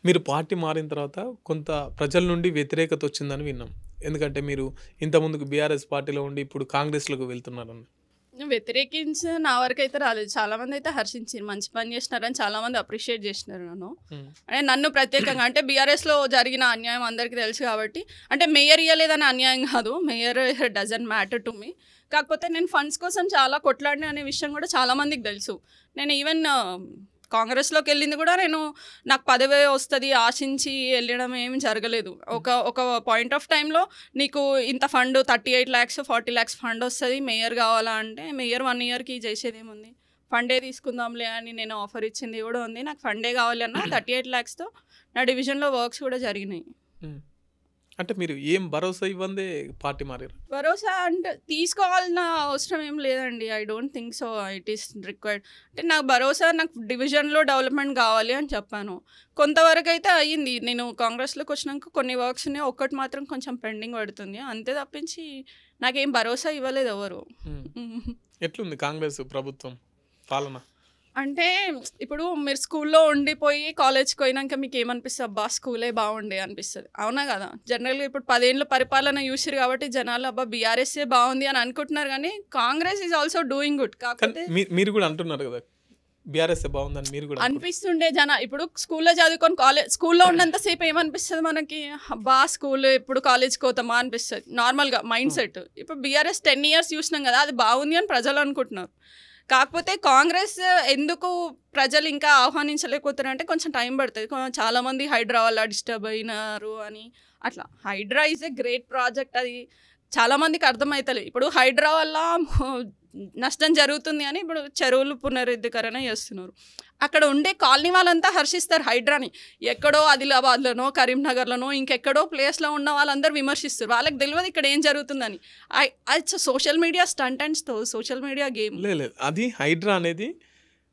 మీరు పార్టీ మారిన తర్వాత కొంత ప్రజల నుండి వ్యతిరేకత వచ్చిందని విన్నాం. ఎందుకంటే మీరు ఇంతకుముందుకు బీఆర్ఎస్ పార్టీలో ఉండి ఇప్పుడు కాంగ్రెస్‌లోకి వెళ్తున్నారని. వ్యతిరేకించి నా వరకైతే రాలేదు. చాలామంది అయితే హర్షించారు. మంచి పని చేసినారని చాలామంది అప్రిషియేట్ చేసినారు నన్ను. హ్మ్. అంటే నన్ను ప్రత్యేకంగా అంటే బీఆర్ఎస్‌లో జరిగిన అన్యాయం అందరికీ తెలుసు కాబట్టి అంటే మేయర్ ఇయ్యలేదని అన్యాయం కాదు. Mayor doesn't matter to me. కాకపోతే నేను ఫండ్స్ కోసం చాలా కొట్లాడిన అనే విషయం కూడా చాలామందికి తెలుసు. నేను ఈవెన్ కాంగ్రెస్‌లోకి వెళ్ళింది కూడా నాకు పదవి వస్తది ఆశించి వెళ్ళడం ఏమి జరగలేదు. ఒక పాయింట్ ఆఫ్ టైంలో నీకు ఇంత ఫండ్ 38 lakhs 40 lakhs ఫండ్ వస్తది. మేయర్ కావాలా అంటే మేయర్ 1 yearకి చేసేదేముంది? ఫండే తీసుకుందాంలే అని నేను ఆఫర్ ఇచ్చింది కూడా ఉంది. నాకు ఫండే కావాలి అన్న 38 lakhsతో నా డివిజన్‌లో వర్క్స్ కూడా జరిగినాయి. హ్మ్. అంటే మీరు ఏం భరోసా ఇవ్వందే పార్టీ మారారు. భరోసా అంటే తీసుకోవాల్సిన అవసరం ఏం లేదండి. I don't think so it is required. అంటే నాకు భరోసా నాకు డివిజన్‌లో డెవలప్‌మెంట్ కావాలి అని చెప్పాను. కొంతవరకు అయితే అయ్యింది. నేను కాంగ్రెస్‌లోకి వచ్చినాక కొన్ని వర్క్స్ ఉన్నాయి. ఒక్కటి మాత్రం కొంచెం పెండింగ్ పడుతుంది. అంతే తప్పించి నాకేం భరోసా ఇవ్వలేదు ఎవరు. ఎట్లుంది కాంగ్రెస్ ప్రభుత్వం పాలన? అంటే ఇప్పుడు మీరు స్కూల్లో ఉండిపోయి కాలేజ్కి పోయినాక మీకు ఏమనిపిస్తుంది? అబ్బా స్కూలే బాగుండే అనిపిస్తుంది. అవునా కదా? జనరల్గా ఇప్పుడు 10 ఏళ్ళు పరిపాలన చూసిరు కాబట్టి జనాలు అబ్బా బీఆర్ఎస్ఏ బాగుంది అని అనుకుంటున్నారు. కానీ Congress is also doing good. కాకపోతే మీరు కూడా అంటున్నారు కదా బీఆర్ఎస్ బాగుందని మీరు కూడా అనిపిస్తుండే ఇప్పుడు స్కూల్లో చదువుకొని స్కూల్లో ఉన్నంతసేపు ఏమనిపిస్తుంది మనకి? అబ్బా స్కూల్ ఎప్పుడు కాలేజ్కి పోతామా అనిపిస్తుంది నార్మల్గా మైండ్ సెట్. ఇప్పుడు బీఆర్ఎస్ 10 years చూసినాం కదా, అది బాగుంది అని ప్రజలు అనుకుంటున్నారు. కాకపోతే కాంగ్రెస్ ఎందుకు ప్రజలు ఇంకా ఆహ్వానించలేకపోతున్నారు అంటే కొంచెం టైం పడుతుంది. చాలామంది హైడ్రా వల్ల డిస్టర్బ్ అయినారు అని అట్లా. HYDRAA is a great project. అది చాలామందికి అర్థమవుతలేదు. ఇప్పుడు హైడ్రా వల్ల నష్టం జరుగుతుంది అని ఇప్పుడు చెరువులు పునరుద్ధీకరణ చేస్తున్నారు. అక్కడ ఉండే కాలనీ వాళ్ళంతా హర్షిస్తారు హైడ్రాని. ఎక్కడో ఆదిలాబాద్లోనో కరీంనగర్లోనో ఇంకెక్కడో ప్లేస్లో ఉన్న వాళ్ళందరూ విమర్శిస్తారు. వాళ్ళకి తెలియదు ఇక్కడ ఏం జరుగుతుందని. అది social media stunt and social media game. లేదు అది హైడ్రా అనేది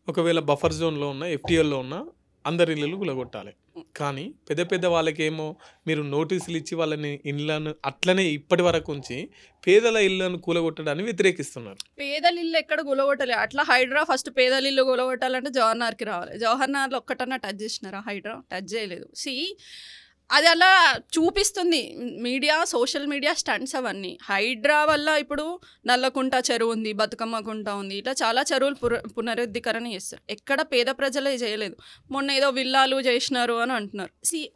ఒకవేళ బఫర్ జోన్లో ఉన్న ఎఫ్టీఎల్లో ఉన్న అందరి ఇళ్ళు గులగొట్టాలి. కానీ పెద్ద పెద్ద వాళ్ళకేమో మీరు నోటీసులు ఇచ్చి వాళ్ళని ఇళ్ళను అట్లనే ఇప్పటి వరకు ఉంచి పేదల ఇళ్ళను కూలగొట్టడాన్ని వ్యతిరేకిస్తున్నారు. పేదల ఇల్లు ఎక్కడ కూలగొట్టలే. అట్లా హైడ్రా ఫస్ట్ పేదల ఇల్లు కూలగొట్టాలంటే జవహర్నగర్కి రావాలి. జవహర్నగర్లో ఒక్కటన్నా టచ్ చేసినారా? హైడ్రా టచ్ చేయలేదు. అది అలా చూపిస్తుంది మీడియా, సోషల్ మీడియా స్టంట్స్ అవన్నీ. హైడ్రా వల్ల ఇప్పుడు నల్లకుంట చెరువు ఉంది, బతుకమ్మ కుంట ఉంది, ఇట్లా చాలా చెరువులు పునరుద్ధీకరణ చేస్తారు. ఎక్కడ పేద ప్రజలే చేయలేదు. మొన్న ఏదో విల్లాలు చేసినారు అని అంటున్నారు.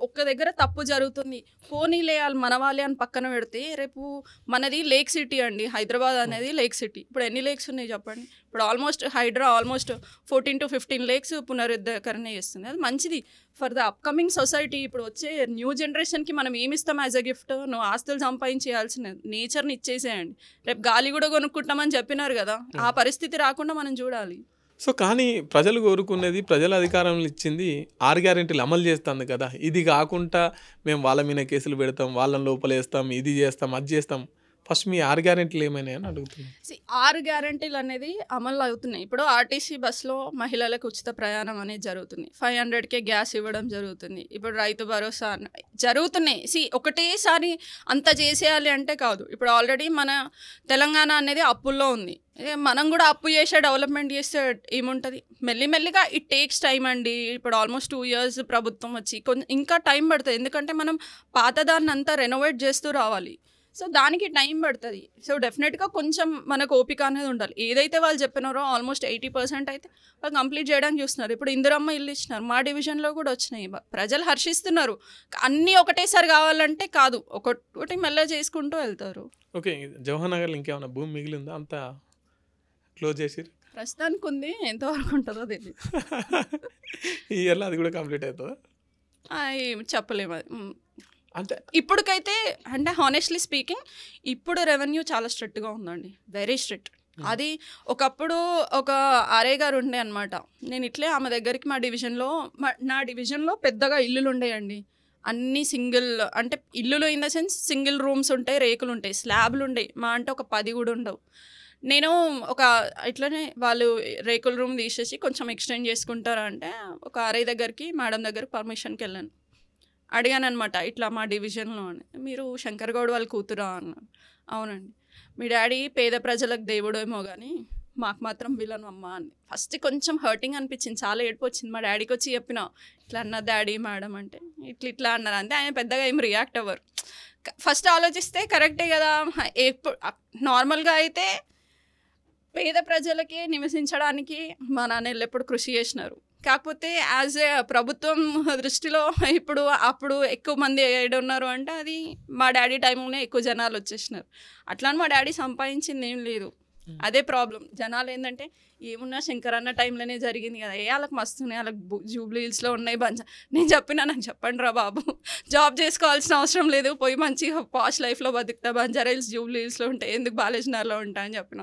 ఒక్క దగ్గర తప్పు జరుగుతుంది, పోనీలే వాళ్ళు మనవాళ్ళే అని పక్కన పెడితే రేపు మనది లేక్ సిటీ అండి. హైదరాబాద్ అనేది లేక్ సిటీ. ఇప్పుడు ఎన్ని లేక్స్ ఉన్నాయి చెప్పండి? ఇప్పుడు హైడ్రా 14 to 15 లేక్స్ పునరుద్ధీకరణ చేస్తుంది. అది మంచిది ఫర్ ద అప్కమింగ్ సొసైటీ. ఇప్పుడు వచ్చే న్యూ జనరేషన్కి మనం ఏమి ఇస్తాం యాజ్ అ గిఫ్ట్? నువ్వు ఆస్తులు సంపాదించేయాల్సిన నేచర్ని ఇచ్చేసేయండి. రేపు గాలి కూడా కొనుక్కుంటామని చెప్పినారు కదా, ఆ పరిస్థితి రాకుండా మనం చూడాలి. సో కానీ ప్రజలు కోరుకునేది, ప్రజల అధికారంలో ఇచ్చింది 6 గ్యారెంటీలు అమలు చేస్తుంది కదా. ఇది కాకుండా మేము వాళ్ళ మీద కేసులు పెడతాం, వాళ్ళని లోపలేస్తాం, ఇది చేస్తాం, అది చేస్తాం. ఫస్ట్ మీ 6 గ్యారెంటీలు ఏమైనా అని అడుగుతున్నాను. 6 గ్యారెంటీలు అనేది అమలు అవుతున్నాయి. ఇప్పుడు ఆర్టీసీ బస్సులో మహిళలకు ఉచిత ప్రయాణం అనేది జరుగుతుంది. 500K గ్యాస్ ఇవ్వడం జరుగుతుంది. ఇప్పుడు రైతు భరోసా జరుగుతున్నాయి. ఒకటేసారి అంత చేసేయాలి అంటే కాదు. ఇప్పుడు ఆల్రెడీ మన తెలంగాణ అనేది అప్పుల్లో ఉంది. మనం కూడా అప్పు చేసే డెవలప్మెంట్ చేస్తే ఏముంటుంది? మెల్లిమెల్లిగా ఇట్ టేక్స్ టైం అండి. ఇప్పుడు ఆల్మోస్ట్ 2 years ప్రభుత్వం వచ్చి ఇంకా టైం పడుతుంది. ఎందుకంటే మనం పాతదాన్ని అంతా రెనోవేట్ చేస్తూ రావాలి. సో దానికి టైం పడుతుంది. సో డెఫినెట్గా కొంచెం మనకు ఓపిక అనేది ఉండాలి. ఏదైతే వాళ్ళు చెప్పినారో ఆల్మోస్ట్ 80% అయితే వాళ్ళు కంప్లీట్ చేయడానికి చూస్తున్నారు. ఇప్పుడు ఇందిరమ్మ ఇల్లు ఇచ్చినారు, మా డివిజన్లో కూడా వచ్చినాయి. ప్రజలు హర్షిస్తున్నారు. అన్నీ ఒకటేసారి కావాలంటే కాదు, ఒకటి మెల్ల చేసుకుంటూ వెళ్తారు. ఓకే, జవహర్ నగర్లో ఇంకేమైనా భూమి మిగిలిందా? అంతా క్లోజ్ చేసి ప్రస్తుతానికి ఉంది. ఎంతవరకు ఉంటుందో తెలియదు. ఈ ఇయర్లో అది కూడా కంప్లీట్ అవుతుందా? చెప్పలేము. అది అంటే ఇప్పటికైతే అంటే హానెస్ట్లీ స్పీకింగ్ ఇప్పుడు రెవెన్యూ చాలా స్ట్రిక్ట్గా ఉందండి, వెరీ స్ట్రిక్ట్. అది ఒకప్పుడు ఒక ఆర్ఐ గారు ఉండే అనమాట. నేను ఇట్లే ఆమె దగ్గరికి నా డివిజన్లో పెద్దగా ఇల్లులు ఉండేయండి. అన్నీ సింగిల్ అంటే ఇల్లులు in the sense single rooms ఉంటాయి, రేకులు ఉంటాయి, స్లాబ్లు ఉంటాయి. మా అంటే ఒక 10 కూడా ఉండవు. నేను ఇట్లనే వాళ్ళు రేకుల రూమ్ తీసేసి కొంచెం ఎక్స్టెండ్ చేసుకుంటారా అంటే ఒక ఆర్ఐ దగ్గరికి మేడం దగ్గరికి పర్మిషన్కి వెళ్ళాను. అడిగాను అనమాట, ఇట్లా మా డివిజన్లో అని. మీరు శంకర్ గౌడ్ వాళ్ళ కూతురా అన్నారు. అవునండి. మీ డాడీ పేద ప్రజలకు దేవుడేమో కానీ మాకు మాత్రం విలన్ అమ్మ అని. ఫస్ట్ కొంచెం హర్టింగ్ అనిపించింది, చాలా ఏడుపు వచ్చింది. మా డాడీకి వచ్చి చెప్పిన, ఇట్లా అన్న డాడీ మేడం అంటే ఇట్లా అన్నారు అంతే. ఆయన పెద్దగా ఏం రియాక్ట్ అవ్వరు. ఫస్ట్ ఆలోచిస్తే కరెక్టే కదా. ఎప్పుడు నార్మల్గా అయితే పేద ప్రజలకి నివసించడానికి మా నాన్న ఎప్పుడు కృషి చేసినారు. కాకపోతే యాజ్ ఏ ప్రభుత్వం దృష్టిలో అప్పుడు ఎక్కువ మంది ఏడున్నారు అంటే అది మా డాడీ టైంలోనే ఎక్కువ జనాలు వచ్చేసినారు. అట్లా అని మా డాడీ సంపాదించింది ఏం లేదు. అదే ప్రాబ్లం. జనాలు ఏంటంటే ఏమున్నా శంకర్ అన్న టైంలోనే జరిగింది కదా, వాళ్ళకి మస్తున్నాయి, వాళ్ళకి జూబ్లీ హిల్స్లో ఉన్నాయి నేను చెప్పినా, నాకు చెప్పండి రా బాబు, జాబ్ చేసుకోవాల్సిన అవసరం లేదు, పోయి మంచిగా పాష్ లైఫ్లో బతుకుతా, బంజారా హిల్స్ జూబ్లీ హిల్స్లో ఉంటాయి, ఎందుకు బాలేజ్నగర్లో ఉంటా అని చెప్పిన.